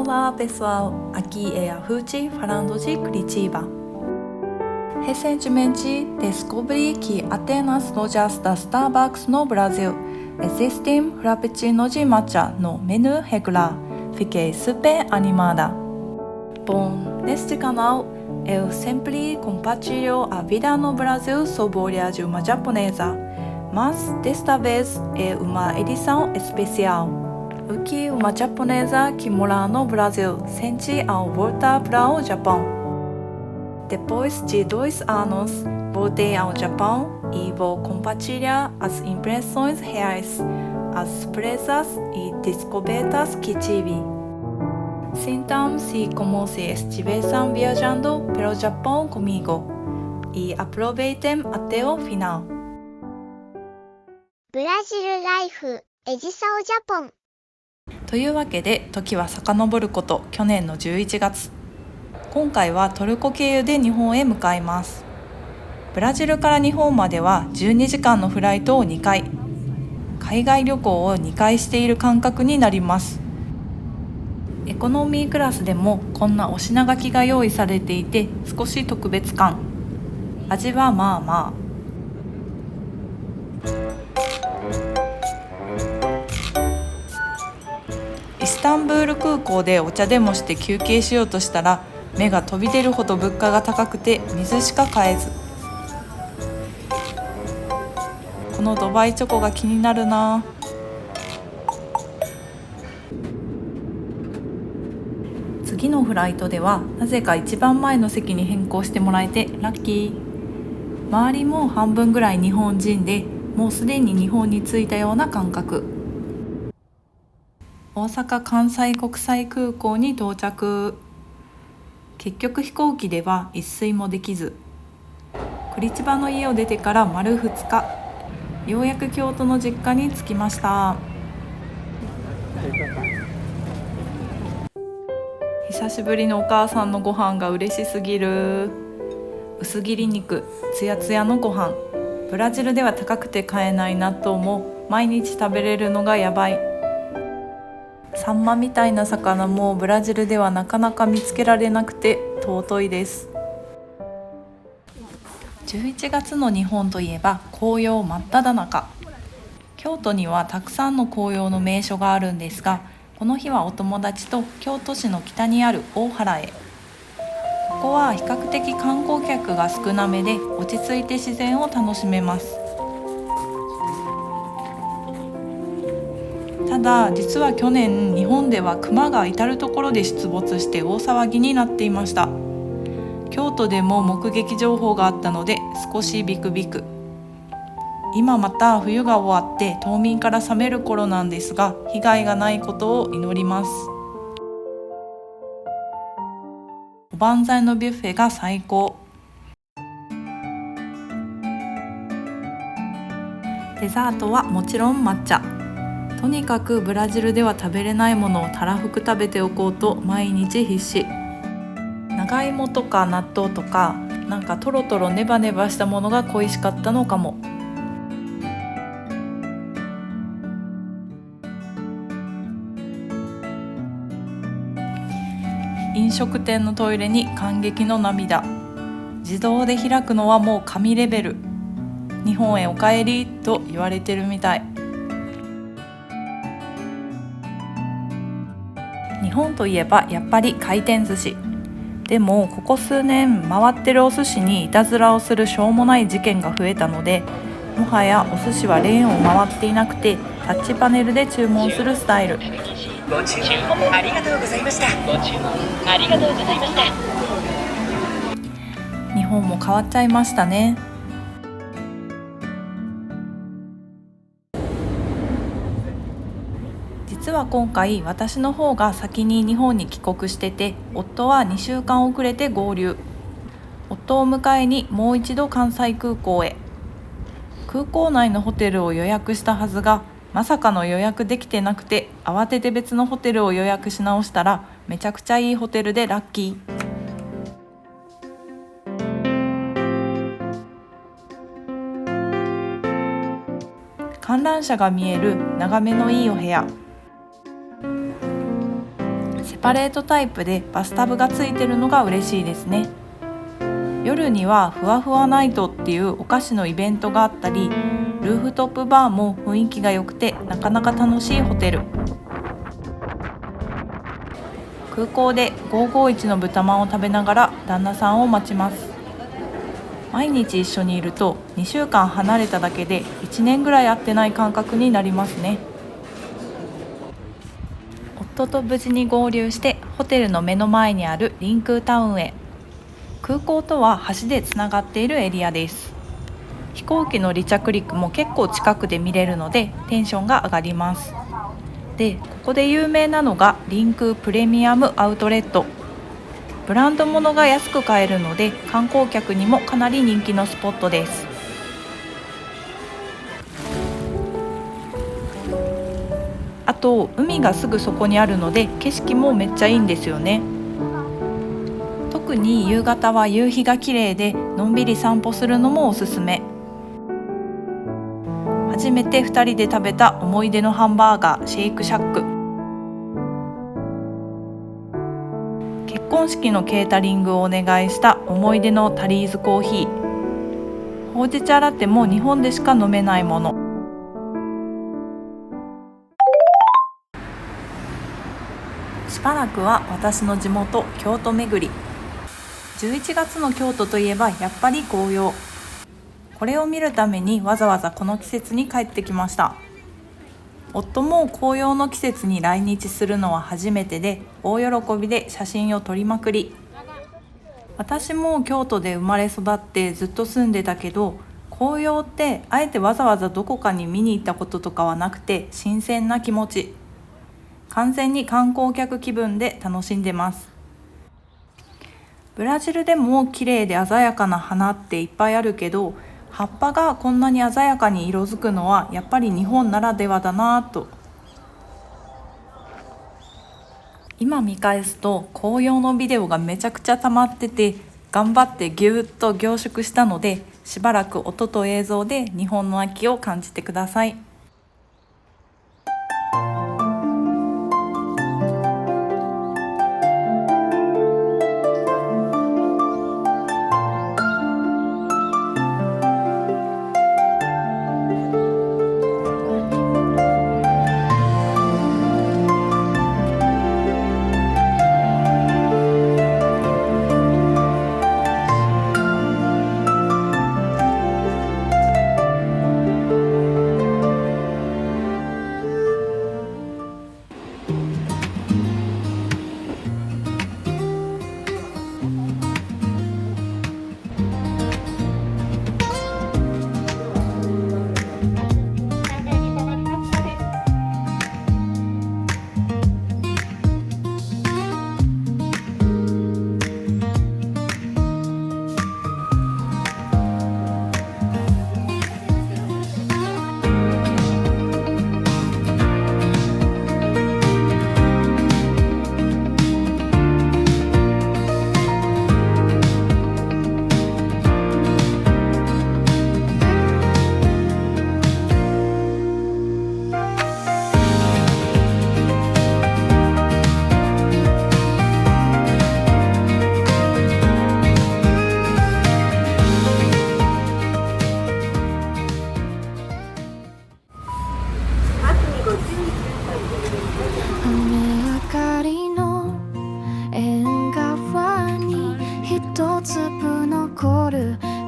Olá pessoal, aqui é a Ruth falando de Curitiba. Recentemente descobri que apenas lojas da Starbucks no Brasil existem frappuccino de matcha no menu regular. Fiquei super animada. Bom, neste canal eu sempre compartilho a vida no Brasil sob a de uma japonesa, mas desta vez é uma edição especial. O que uma japonesa que mora no Brasil sente ao voltar para o Japão. Depois de 2 anos, voltei ao Japão e vou compartilhar as impressões reais, as surpresas e descobertas que tive. Sintam-se como se estivessem viajando pelo Japão comigo e aproveitem até o final. ブラジルライフエジサオジャポンというわけで時は遡ること去年の11月。今回はトルコ経由で日本へ向かいます。ブラジルから日本までは12時間のフライトを2回、海外旅行を2回している感覚になります。エコノミークラスでもこんなお品書きが用意されていて少し特別感。味はまあまあ。イスタンブール空港でお茶でもして休憩しようとしたら目が飛び出るほど物価が高くて水しか買えず。このドバイチョコが気になるな。次のフライトではなぜか一番前の席に変更してもらえてラッキー。周りも半分ぐらい日本人でもうすでに日本に着いたような感覚。大阪関西国際空港に到着。結局飛行機では一睡もできず、クリチバの家を出てから丸2日、ようやく京都の実家に着きました。久しぶりのお母さんのご飯が嬉しすぎる。薄切り肉、つやつやのご飯。ブラジルでは高くて買えない納豆も毎日食べれるのがやばい。サンマみたいな魚もブラジルではなかなか見つけられなくて尊いです。11月の日本といえば紅葉真っ只中。京都にはたくさんの紅葉の名所があるんですが、この日はお友達と京都市の北にある大原へ。ここは比較的観光客が少なめで落ち着いて自然を楽しめます。ただ実は去年日本ではクマが至る所で出没して大騒ぎになっていました。京都でも目撃情報があったので少しビクビク。今また冬が終わって冬眠から覚める頃なんですが、被害がないことを祈ります。おばんざいのビュッフェが最高。デザートはもちろん抹茶。とにかくブラジルでは食べれないものをたらふく食べておこうと毎日必死。長芋とか納豆とか、なんかトロトロネバネバしたものが恋しかったのかも。飲食店のトイレに感激の涙。自動で開くのはもう神レベル。日本へお帰りと言われてるみたい。日本といえばやっぱり回転寿司。でもここ数年回ってるお寿司にいたずらをするしょうもない事件が増えたので、もはやお寿司はレーンを回っていなくてタッチパネルで注文するスタイル。ご注文ありがとうございました。ご注文ありがとうございました。日本も変わっちゃいましたね。実は今回私の方が先に日本に帰国してて、夫は2週間遅れて合流。夫を迎えにもう一度関西空港へ。空港内のホテルを予約したはずが、まさかの予約できてなくて慌てて別のホテルを予約し直したらめちゃくちゃいいホテルでラッキー。観覧車が見える眺めのいいお部屋。セパレートタイプでバスタブがついてるのが嬉しいですね。夜にはふわふわナイトっていうお菓子のイベントがあったり、ルーフトップバーも雰囲気が良くてなかなか楽しいホテル。空港で551の豚まんを食べながら旦那さんを待ちます。毎日一緒にいると2週間離れただけで1年ぐらい会ってない感覚になりますね。夫と無事に合流してホテルの目の前にあるリンクータウンへ。空港とは橋でつながっているエリアです。飛行機の離着陸も結構近くで見れるのでテンションが上がります。で、ここで有名なのがリンクープレミアムアウトレット。ブランド物が安く買えるので観光客にもかなり人気のスポットです。あと海がすぐそこにあるので景色もめっちゃいいんですよね。特に夕方は夕日が綺麗でのんびり散歩するのもおすすめ。初めて2人で食べた思い出のハンバーガーシェイクシャック。結婚式のケータリングをお願いした思い出のタリーズコーヒー。ほうじ茶ラテも日本でしか飲めないもの。しばらくは私の地元京都巡り。11月の京都といえばやっぱり紅葉。これを見るためにわざわざこの季節に帰ってきました。夫も紅葉の季節に来日するのは初めてで大喜びで写真を撮りまくり。私も京都で生まれ育ってずっと住んでたけど、紅葉ってあえてわざわざどこかに見に行ったこととかはなくて新鮮な気持ち。完全に観光客気分で楽しんでます。ブラジルでも綺麗で鮮やかな花っていっぱいあるけど、葉っぱがこんなに鮮やかに色づくのはやっぱり日本ならではだなぁと。今見返すと紅葉のビデオがめちゃくちゃ溜まってて、頑張ってぎゅーっと凝縮したので、しばらく音と映像で日本の秋を感じてください。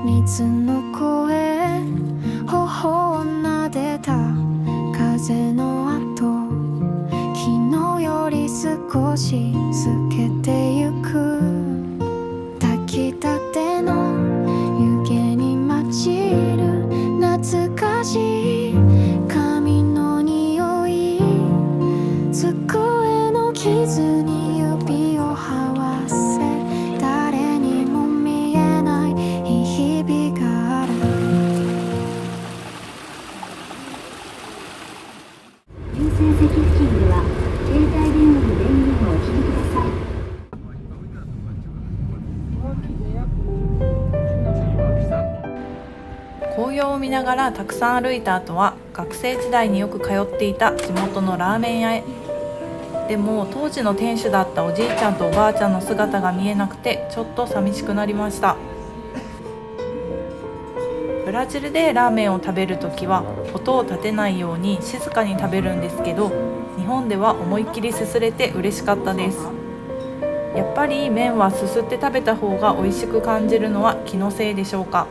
水の声、頬を撫でた風の跡、昨日より少し透けてゆく、炊きたての湯気に混じる懐かしい髪の匂い、机の傷に指をはわせ、誰にも見えない日々がある。優先席付近では携帯電話の電源をお切りください。紅葉を見ながらたくさん歩いた後は学生時代によく通っていた地元のラーメン屋へ。でも当時の店主だったおじいちゃんとおばあちゃんの姿が見えなくてちょっと寂しくなりました。ブラジルでラーメンを食べるときは音を立てないように静かに食べるんですけど、日本では思いっきりすすれて嬉しかったです。やっぱり麺はすすって食べた方が美味しく感じるのは気のせいでしょうか。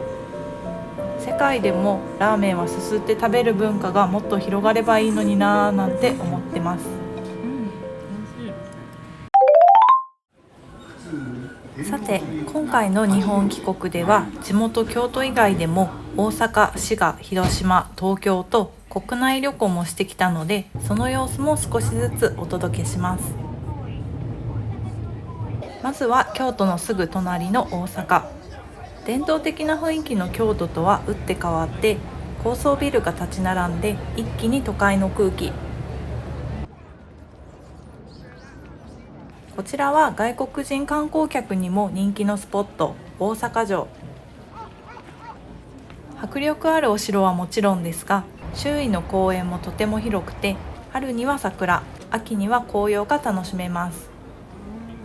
世界でもラーメンはすすって食べる文化がもっと広がればいいのになぁなんて思ってます。さて、今回の日本帰国では地元京都以外でも大阪、滋賀、広島、東京と国内旅行もしてきたので、その様子も少しずつお届けします。まずは京都のすぐ隣の大阪。伝統的な雰囲気の京都とは打って変わって高層ビルが立ち並んで一気に都会の空気。こちらは外国人観光客にも人気のスポット、大阪城。迫力あるお城はもちろんですが、周囲の公園もとても広くて、春には桜、秋には紅葉が楽しめます。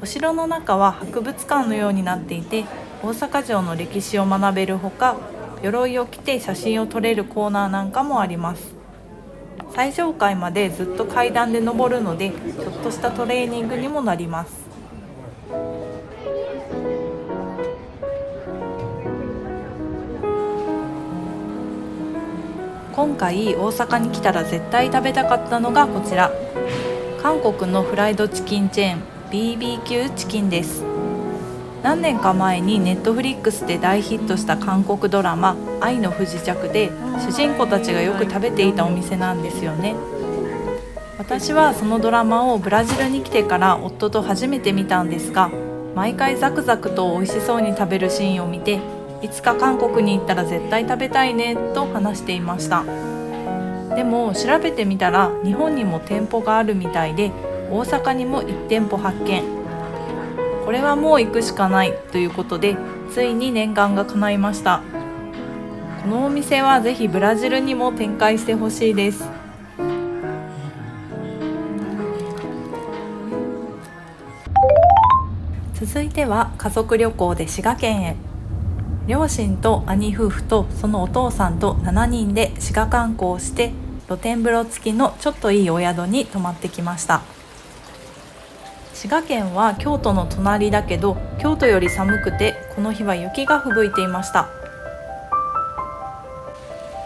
お城の中は博物館のようになっていて、大阪城の歴史を学べるほか、鎧を着て写真を撮れるコーナーなんかもあります。最上階までずっと階段で登るので、ちょっとしたトレーニングにもなります。今回大阪に来たら絶対食べたかったのがこちら、韓国のフライドチキンチェーン BBQ チキンです。何年か前にネットフリックスで大ヒットした韓国ドラマ愛の不時着で、主人公たちがよく食べていたお店なんですよね。私はそのドラマをブラジルに来てから夫と初めて見たんですが、毎回ザクザクと美味しそうに食べるシーンを見て、いつか韓国に行ったら絶対食べたいねと話していました。でも調べてみたら日本にも店舗があるみたいで、大阪にも1店舗発見。これはもう行くしかないということで、ついに念願が叶いました。このお店はぜひブラジルにも展開してほしいです。続いては家族旅行で滋賀県へ。両親と兄夫婦とそのお父さんと7人で滋賀観光をして、露天風呂付きのちょっといいお宿に泊まってきました。滋賀県は京都の隣だけど、京都より寒くてこの日は雪が吹雪いていました。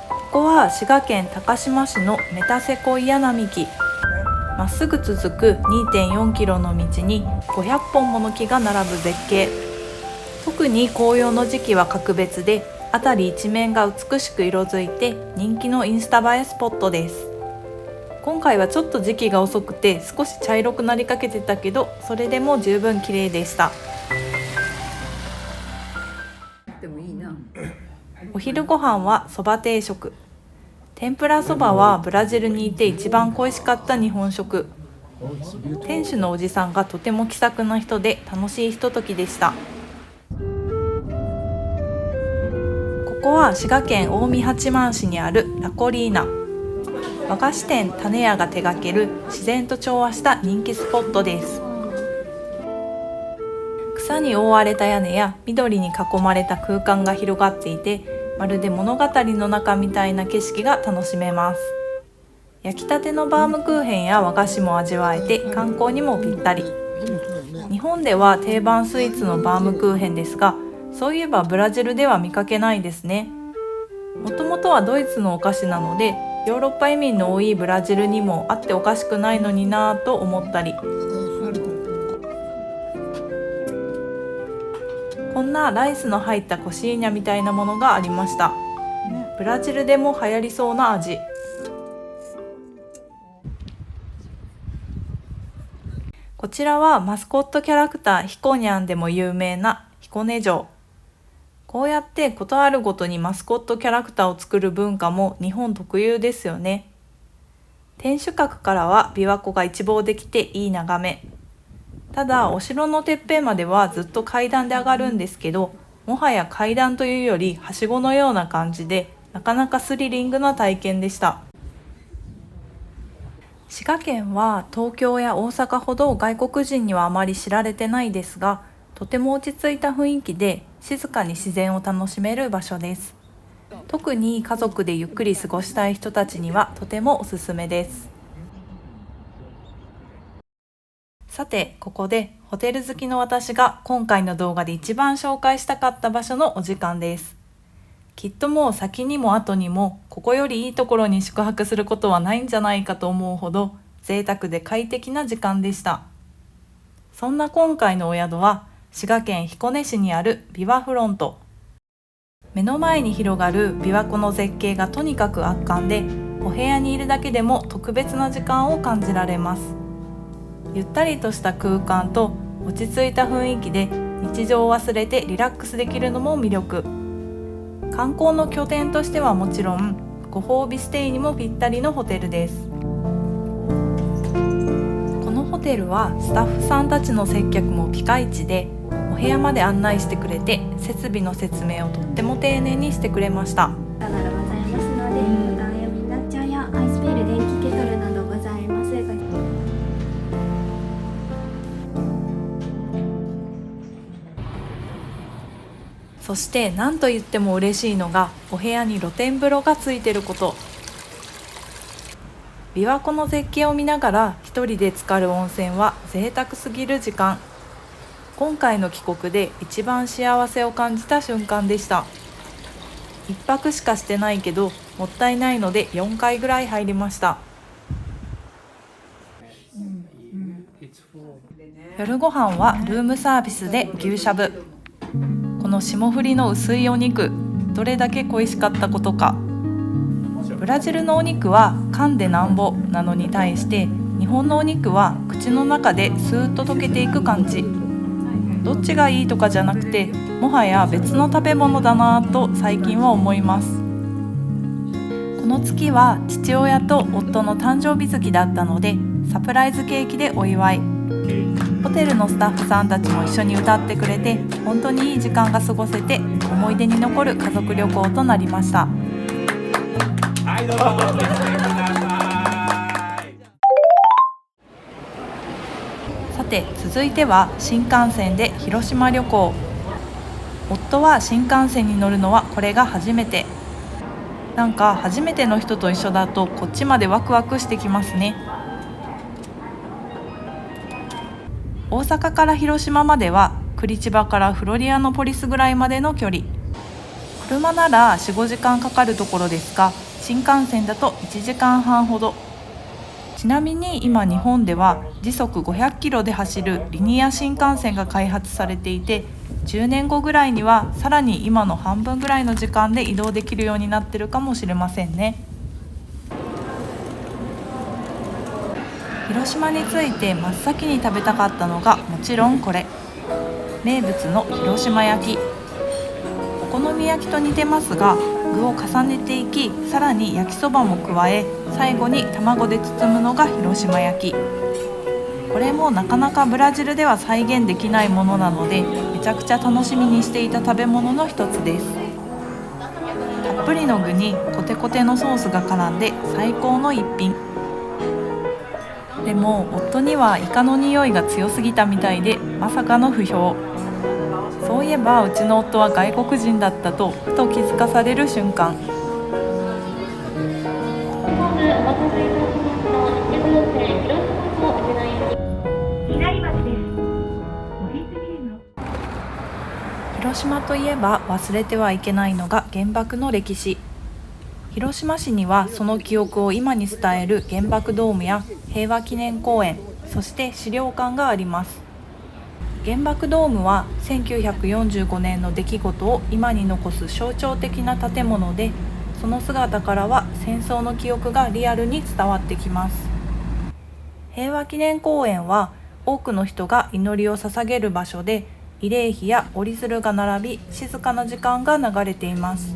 ここは滋賀県高島市のメタセコイア並木。まっすぐ続く 2.4 キロの道に500本もの木が並ぶ絶景。特に紅葉の時期は格別で、辺り一面が美しく色づいて人気のインスタ映えスポットです。今回はちょっと時期が遅くて少し茶色くなりかけてたけど、それでも十分綺麗でした。お昼ご飯はそば定食。天ぷらそばはブラジルにいて一番恋しかった日本食。店主のおじさんがとても気さくな人で楽しいひとときでした。ここは滋賀県近江八幡市にあるラコリーナ。和菓子店種屋が手掛ける自然と調和した人気スポットです。草に覆われた屋根や緑に囲まれた空間が広がっていて、まるで物語の中みたいな景色が楽しめます。焼きたてのバームクーヘンや和菓子も味わえて観光にもぴったり。日本では定番スイーツのバームクーヘンですが、そういえばブラジルでは見かけないですね。もともとはドイツのお菓子なので、ヨーロッパ移民の多いブラジルにもあっておかしくないのになぁと思ったり。こんなライスの入ったコシーニャみたいなものがありました。ブラジルでも流行りそうな味。こちらはマスコットキャラクターヒコニャンでも有名な彦根城。こうやってことあるごとにマスコットキャラクターを作る文化も日本特有ですよね。天守閣からは琵琶湖が一望できていい眺め。ただお城のてっぺんまではずっと階段で上がるんですけど、もはや階段というよりはしごのような感じで、なかなかスリリングな体験でした。滋賀県は東京や大阪ほど外国人にはあまり知られてないですが、とても落ち着いた雰囲気で静かに自然を楽しめる場所です。特に家族でゆっくり過ごしたい人たちにはとてもおすすめです。さて、ここでホテル好きの私が今回の動画で一番紹介したかった場所のお時間です。きっともう先にも後にもここよりいいところに宿泊することはないんじゃないかと思うほど贅沢で快適な時間でした。そんな今回のお宿は滋賀県彦根市にある琵琶フロント。目の前に広がる琵琶湖の絶景がとにかく圧巻で、お部屋にいるだけでも特別な時間を感じられます。ゆったりとした空間と落ち着いた雰囲気で日常を忘れてリラックスできるのも魅力。観光の拠点としてはもちろん、ご褒美ステイにもぴったりのホテルです。このホテルはスタッフさんたちの接客もピカイチで、お部屋まで案内してくれて設備の説明をとっても丁寧にしてくれました。などございますので、ボタンやミンダッチャーやアイスペール、電気ケトルなどございます。そして何と言っても嬉しいのがお部屋に露天風呂がついてること。琵琶湖の絶景を見ながら一人で浸かる温泉は贅沢すぎる時間。今回の帰国で一番幸せを感じた瞬間でした。一泊しかしてないけどもったいないので4回ぐらい入りました。夜ご飯はルームサービスで牛しゃぶ。この霜降りの薄いお肉、どれだけ恋しかったことか。ブラジルのお肉は噛んでなんぼなのに対して、日本のお肉は口の中でスーッと溶けていく感じ。どっちがいいとかじゃなくて、もはや別の食べ物だなぁと最近は思います。この月は父親と夫の誕生日月だったので、サプライズケーキでお祝い。ホテルのスタッフさんたちも一緒に歌ってくれて、本当にいい時間が過ごせて思い出に残る家族旅行となりました。さて、続いては新幹線で広島旅行。夫は新幹線に乗るのはこれが初めて。なんか初めての人と一緒だとこっちまでワクワクしてきますね。大阪から広島までは栗千葉からフロリアノポリスぐらいまでの距離。車なら 4,5 時間かかるところですが、新幹線だと1時間半ほど。ちなみに今日本では時速500キロで走るリニア新幹線が開発されていて、10年後ぐらいにはさらに今の半分ぐらいの時間で移動できるようになってるかもしれませんね。広島について真っ先に食べたかったのがもちろんこれ、名物の広島焼き。お好み焼きと似てますが、具を重ねていき、さらに焼きそばも加え、最後に卵で包むのが広島焼き。これもなかなかブラジルでは再現できないものなので、めちゃくちゃ楽しみにしていた食べ物の一つです。たっぷりの具にコテコテのソースが絡んで最高の一品。でも夫にはイカの匂いが強すぎたみたいで、まさかの不評。そういえばうちの夫は外国人だったとふと気づかされる瞬間。広島といえば忘れてはいけないのが原爆の歴史。広島市にはその記憶を今に伝える原爆ドームや平和記念公園、そして資料館があります。原爆ドームは1945年の出来事を今に残す象徴的な建物で、その姿からは戦争の記憶がリアルに伝わってきます。平和記念公園は多くの人が祈りを捧げる場所で、慰霊碑や折り鶴が並び、静かな時間が流れています。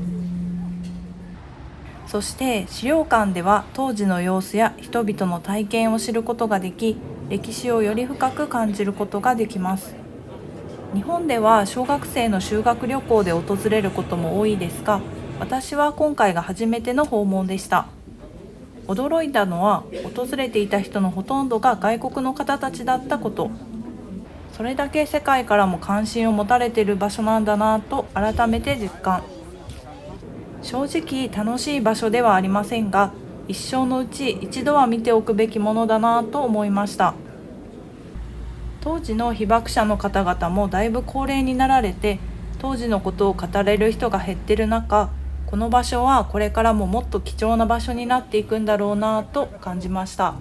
そして資料館では当時の様子や人々の体験を知ることができ、歴史をより深く感じることができます。日本では小学生の修学旅行で訪れることも多いですが、私は今回が初めての訪問でした。驚いたのは訪れていた人のほとんどが外国の方たちだったこと。それだけ世界からも関心を持たれている場所なんだなと改めて実感。正直楽しい場所ではありませんが、一生のうち一度は見ておくべきものだなと思いました。当時の被爆者の方々もだいぶ高齢になられて、当時のことを語れる人が減っている中、この場所はこれからももっと貴重な場所になっていくんだろうなと感じました。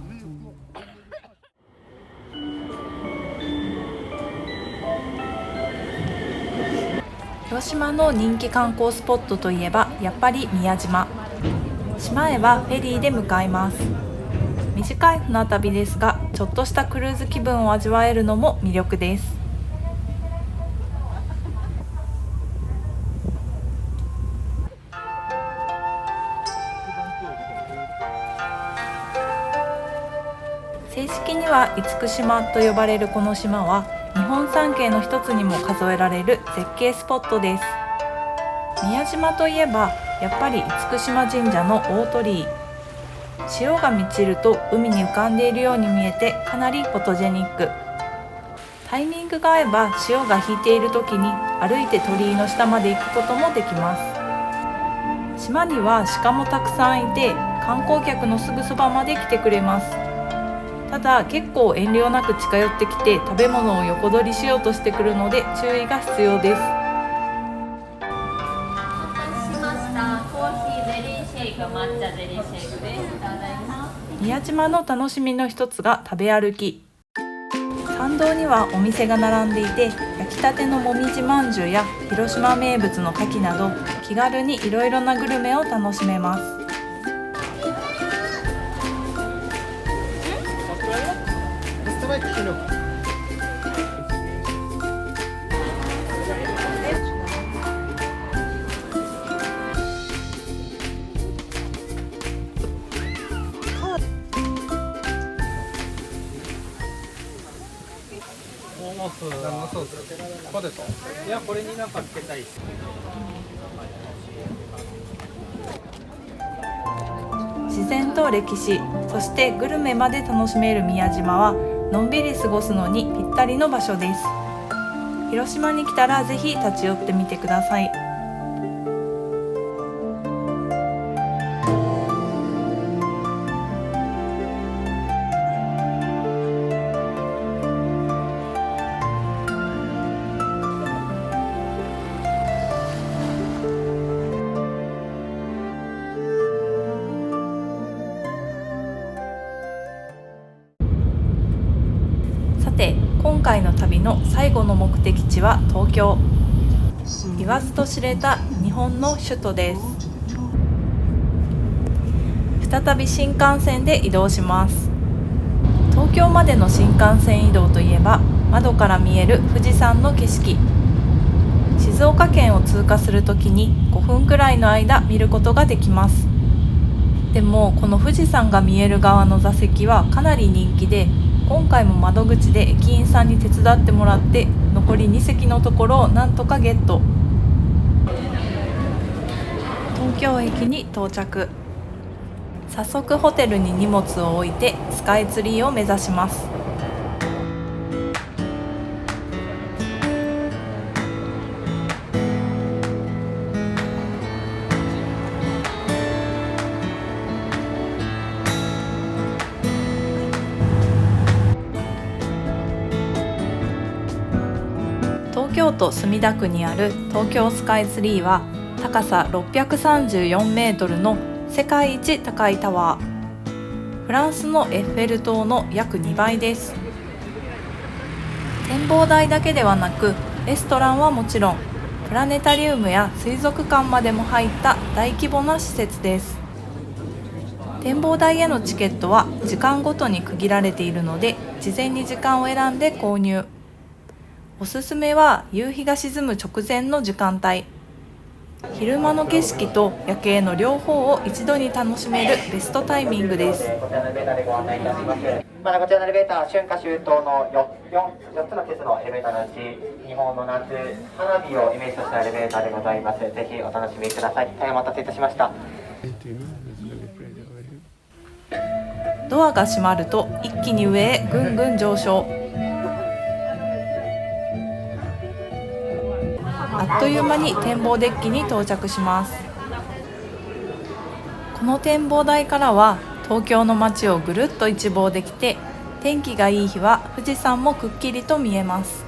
広島の人気観光スポットといえばやっぱり宮島。島へはフェリーで向かいます。短い船旅ですが、ちょっとしたクルーズ気分を味わえるのも魅力です。正式には厳島と呼ばれるこの島は、日本三景の一つにも数えられる絶景スポットです。宮島といえばやっぱり厳島神社の大鳥居。潮が満ちると海に浮かんでいるように見えて、かなりフォトジェニック。タイミングが合えば潮が引いている時に歩いて鳥居の下まで行くこともできます。島には鹿もたくさんいて、観光客のすぐそばまで来てくれます。ただ結構遠慮なく近寄ってきて食べ物を横取りしようとしてくるので注意が必要です。宮島の楽しみの一つが食べ歩き。参道にはお店が並んでいて、焼きたてのもみじまんじゅうや広島名物の牡蠣など、気軽にいろいろなグルメを楽しめます。いや、これになんかつけたいです。自然と歴史、そしてグルメまで楽しめる宮島は、のんびり過ごすのにぴったりの場所です。広島に来たらぜひ立ち寄ってみてください。さて、今回の旅の最後の目的地は東京。言わずと知れた日本の首都です。再び新幹線で移動します。東京までの新幹線移動といえば、窓から見える富士山の景色。静岡県を通過するときに5分くらいの間見ることができます。でもこの富士山が見える側の座席はかなり人気で、今回も窓口で駅員さんに手伝ってもらって、残り2席のところをなんとかゲット。東京駅に到着。早速ホテルに荷物を置いてスカイツリーを目指します。東京都墨田区にある東京スカイツリーは、高さ634メートルの世界一高いタワー。フランスのエッフェル塔の約2倍です。展望台だけではなく、レストランはもちろん、プラネタリウムや水族館までも入った大規模な施設です。展望台へのチケットは時間ごとに区切られているので、事前に時間を選んで購入。おすすめは夕日が沈む直前の時間帯。昼間の景色と夜景の両方を一度に楽しめるベストタイミングです。まだこちらのエレベーター、春夏秋冬の 4つの季節のエレベーターのうち、日本の夏、花火をイメージとしたエレベーターでございます。ぜひお楽しみください。お待たせいたしました。ドアが閉まると一気に上へぐんぐん上昇。あっという間に展望デッキに到着します。この展望台からは東京の街をぐるっと一望できて、天気がいい日は富士山もくっきりと見えます。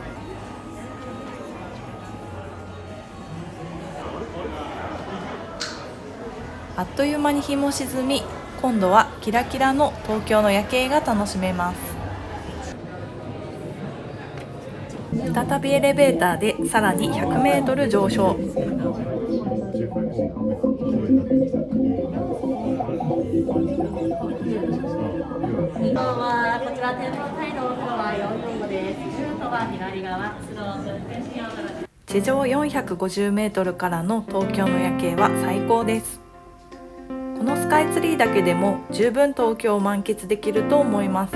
あっという間に日も沈み、今度はキラキラの東京の夜景が楽しめます。再びエレベーターでさらに100メートル上昇。こちら展望台のフロア445です。ルートは左側、スロープ運転しようと。地上450メートルからの東京の夜景は最高です。このスカイツリーだけでも十分東京を満喫できると思います。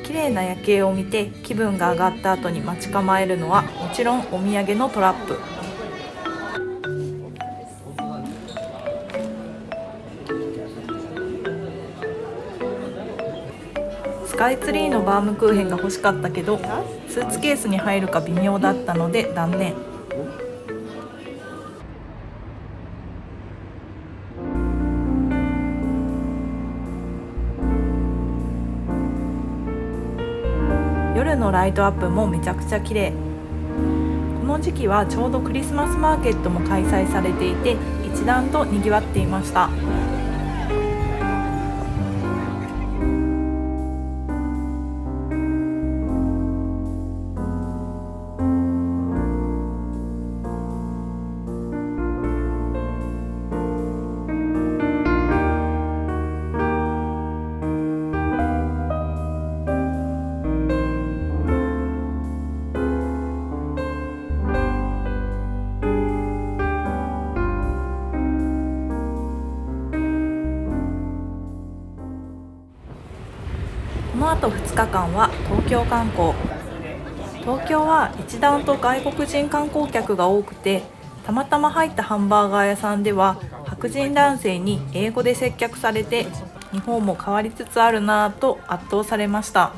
綺麗な夜景を見て気分が上がった後に待ち構えるのはもちろんお土産のトラップ。スカイツリーのバームクーヘンが欲しかったけどスーツケースに入るか微妙だったので断念。夜のライトアップもめちゃくちゃ綺麗。この時期はちょうどクリスマスマーケットも開催されていて一段とにぎわっていました。この後2日間は東京観光。東京は一段と外国人観光客が多くて、たまたま入ったハンバーガー屋さんでは白人男性に英語で接客されて、日本も変わりつつあるなぁと圧倒されました。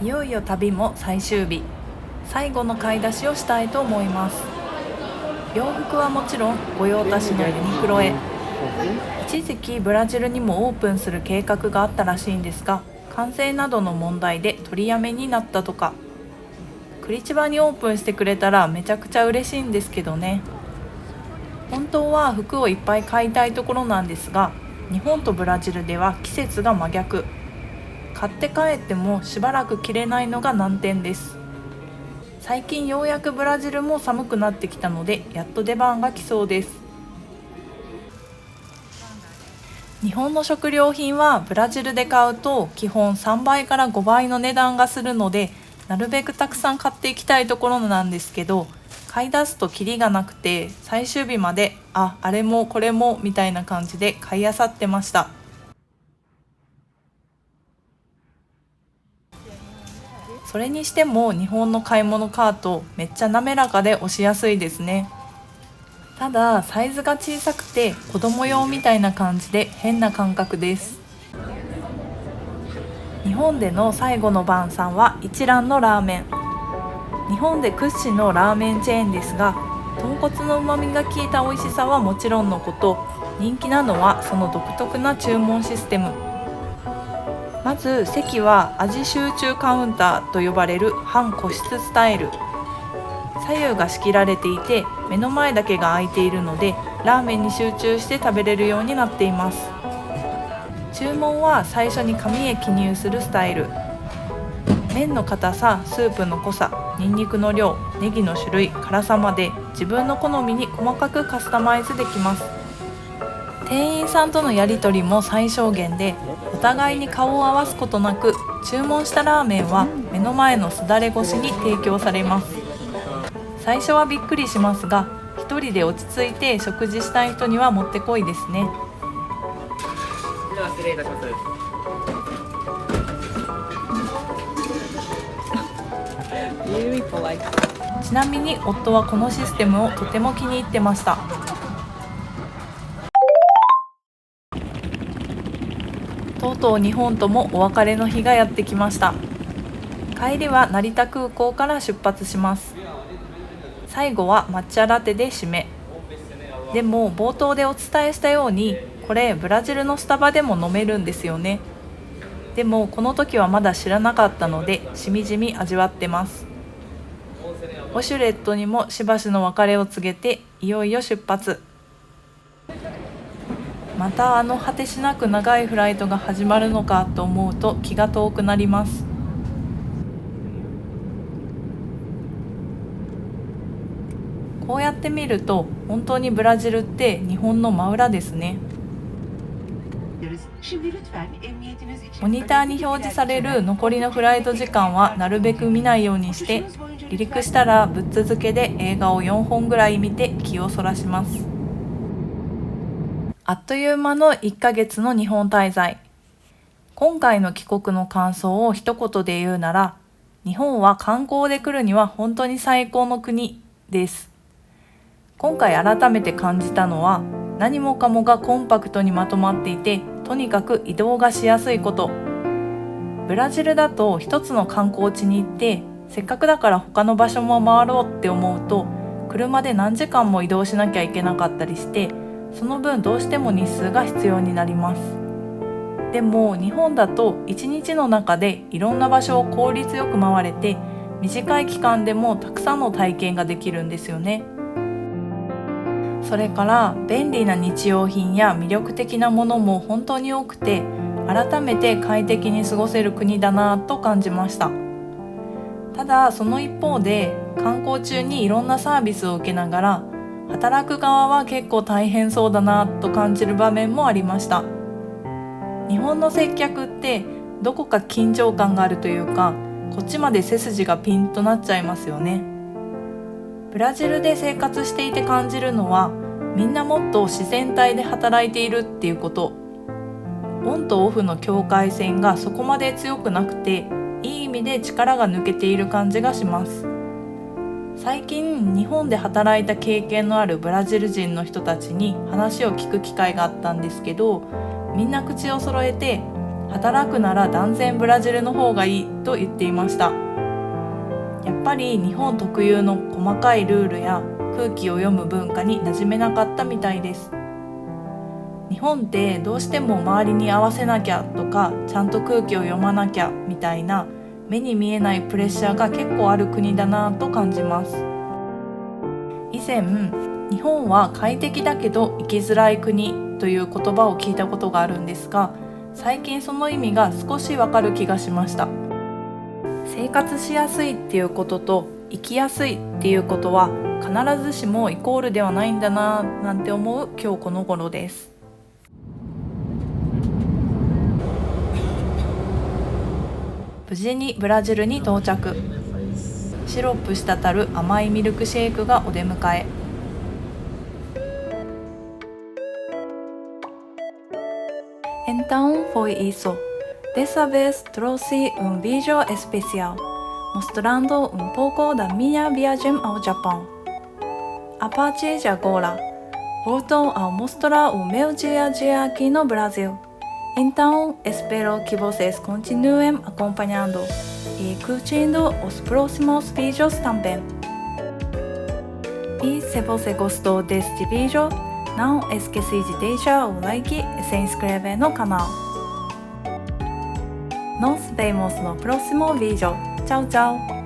いよいよ旅も最終日、最後の買い出しをしたいと思います。洋服はもちろん御用達のユニクロへ。一時期ブラジルにもオープンする計画があったらしいんですが、関税などの問題で取りやめになったとか。クリチバにオープンしてくれたらめちゃくちゃ嬉しいんですけどね。本当は服をいっぱい買いたいところなんですが、日本とブラジルでは季節が真逆。買って帰ってもしばらく着れないのが難点です。最近ようやくブラジルも寒くなってきたので、やっと出番が来そうです。日本の食料品はブラジルで買うと基本3倍から5倍の値段がするので、なるべくたくさん買っていきたいところなんですけど、買い出すとキリがなくて、最終日まであれもこれもみたいな感じで買い漁ってました。それにしても日本の買い物カートめっちゃ滑らかで押しやすいですね。ただサイズが小さくて子供用みたいな感じで変な感覚です。日本での最後の晩餐は一蘭のラーメン。日本で屈指のラーメンチェーンですが、豚骨の旨味が効いた美味しさはもちろんのこと、人気なのはその独特な注文システム。まず席は味集中カウンターと呼ばれる半個室スタイル。左右が仕切られていて、目の前だけが空いているのでラーメンに集中して食べれるようになっています。注文は最初に紙へ記入するスタイル。麺の硬さ、スープの濃さ、ニンニクの量、ネギの種類、辛さまで自分の好みに細かくカスタマイズできます。店員さんとのやり取りも最小限で、お互いに顔を合わすことなく、注文したラーメンは目の前のすだれ越しに提供されます。最初はびっくりしますが、一人で落ち着いて食事したい人にはもってこいですね。では失礼いたします。ちなみに夫はこのシステムをとても気に入ってました。とうとう日本ともお別れの日がやってきました。帰りは成田空港から出発します。最後は抹茶ラテで締め。でも冒頭でお伝えしたように、これブラジルのスタバでも飲めるんですよね。でもこの時はまだ知らなかったので、しみじみ味わってます。ウォシュレットにもしばしの別れを告げて、いよいよ出発。また果てしなく長いフライトが始まるのかと思うと気が遠くなります。こうやって見ると本当にブラジルって日本の真裏ですね。モニターに表示される残りのフライト時間はなるべく見ないようにして、離陸したらぶっ続けで映画を4本ぐらい見て気をそらします。あっという間の1ヶ月の日本滞在。今回の帰国の感想を一言で言うなら、日本は観光で来るには本当に最高の国です。今回改めて感じたのは、何もかもがコンパクトにまとまっていて、とにかく移動がしやすいこと。ブラジルだと一つの観光地に行って、せっかくだから他の場所も回ろうって思うと、車で何時間も移動しなきゃいけなかったりして、その分どうしても日数が必要になります。でも日本だと1日の中でいろんな場所を効率よく回れて、短い期間でもたくさんの体験ができるんですよね。それから便利な日用品や魅力的なものも本当に多くて、改めて快適に過ごせる国だなと感じました。ただその一方で、観光中にいろんなサービスを受けながら働く側は結構大変そうだなと感じる場面もありました。日本の接客ってどこか緊張感があるというか、こっちまで背筋がピンとなっちゃいますよね。ブラジルで生活していて感じるのは、みんなもっと自然体で働いているっていうこと。オンとオフの境界線がそこまで強くなくて、いい意味で力が抜けている感じがします。最近日本で働いた経験のあるブラジル人の人たちに話を聞く機会があったんですけど、みんな口を揃えて、働くなら断然ブラジルの方がいいと言っていました。やっぱり日本特有の細かいルールや空気を読む文化に馴染めなかったみたいです。日本ってどうしても周りに合わせなきゃとか、ちゃんと空気を読まなきゃみたいな目に見えないプレッシャーが結構ある国だなと感じます。以前、日本は快適だけど生きづらい国という言葉を聞いたことがあるんですが、最近その意味が少しわかる気がしました。生活しやすいっていうことと生きやすいっていうことは必ずしもイコールではないんだななんて思う今日この頃です。無事にブラジルに到着。シロップ滴る甘いミルクシェイクがお出迎え。Então foi isso. Dessa vez trouxe vídeo especial, mostrando pouco da minha viagem ao Japão. A partir de agora, volto a mostrar o meu dia a dia aqui no Brasil. Então, espero que vocês continuem acompanhando e curtindo os próximos vídeos também. E se você gostou deste vídeo, não esqueça de deixar o like e se inscrever no canal. Nos vemos no próximo vídeo. Tchau, tchau!